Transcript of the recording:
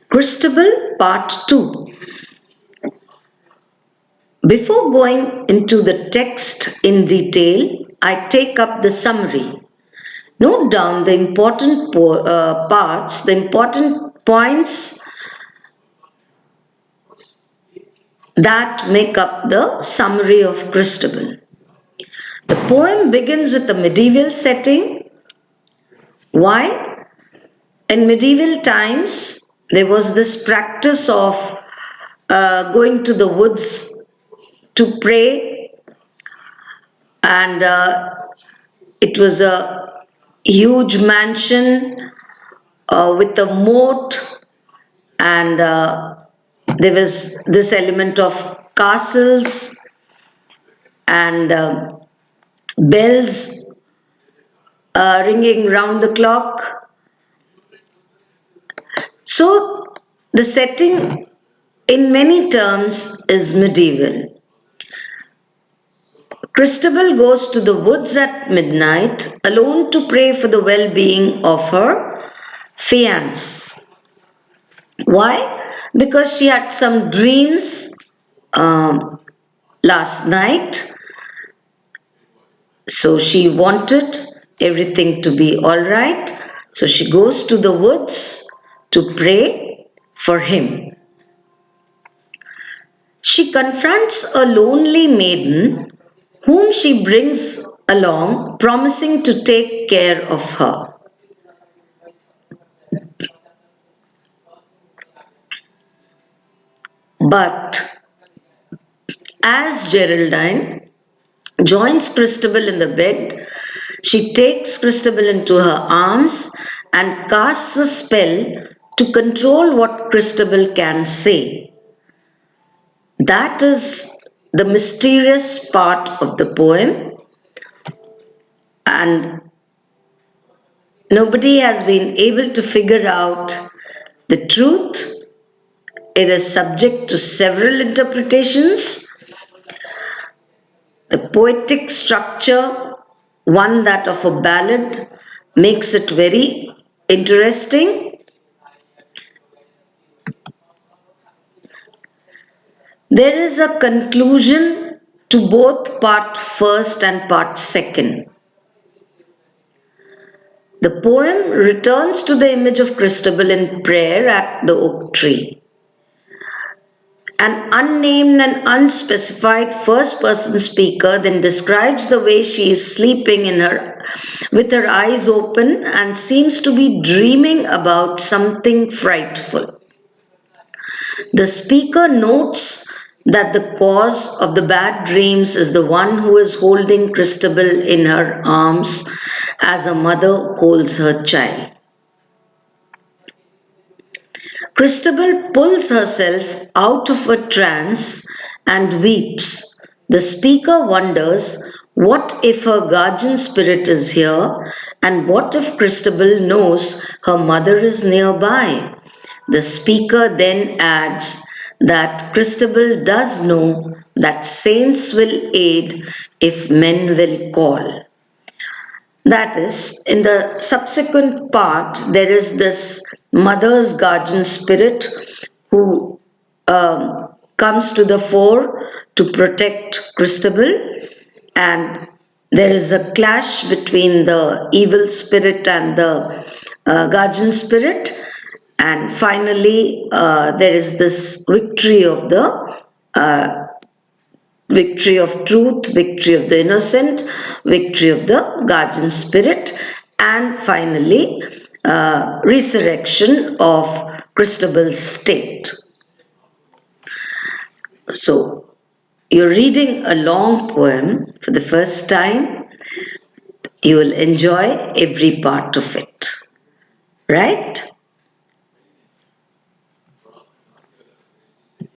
Christabel Part 2. Before going into the text in detail, I take up the summary. Note down the important parts, the important points that make up the summary of Christabel. The poem begins with a medieval setting. Why? In medieval times, there was this practice of going to the woods to pray, and it was a huge mansion with a moat, and there was this element of castles and bells ringing round the clock. So the setting in many terms is medieval. Christabel goes to the woods at midnight alone to pray for the well being of her fiancé. Why? Because she had some dreams last night, so she wanted everything to be all right. So she goes to the woods to pray for him. She confronts a lonely maiden whom she brings along, promising to take care of her. But as Geraldine joins Christabel in the bed, she takes Christabel into her arms and casts a spell to control what Christabel can say. That is the mysterious part of the poem, and nobody has been able to figure out the truth. It is subject to several interpretations. The poetic structure, one that of a ballad, makes it very interesting. There is a conclusion to both part first and part second. The poem returns to the image of Christabel in prayer at the oak tree. An unnamed and unspecified first person speaker then describes the way she is sleeping with her eyes open and seems to be dreaming about something frightful. The speaker notes that the cause of the bad dreams is the one who is holding Christabel in her arms as a mother holds her child. Christabel pulls herself out of a trance and weeps. The speaker wonders, what if her guardian spirit is here, and what if Christabel knows her mother is nearby? The speaker then adds that Christabel does know that saints will aid if men will call. That is, in the subsequent part, there is this mother's guardian spirit who comes to the fore to protect Christabel, and there is a clash between the evil spirit and the guardian spirit, and finally there is this victory of the victory of truth, victory of the innocent, victory of the guardian spirit, and finally resurrection of Christabel's state. So you're reading a long poem for the first time. You will enjoy every part of it, right?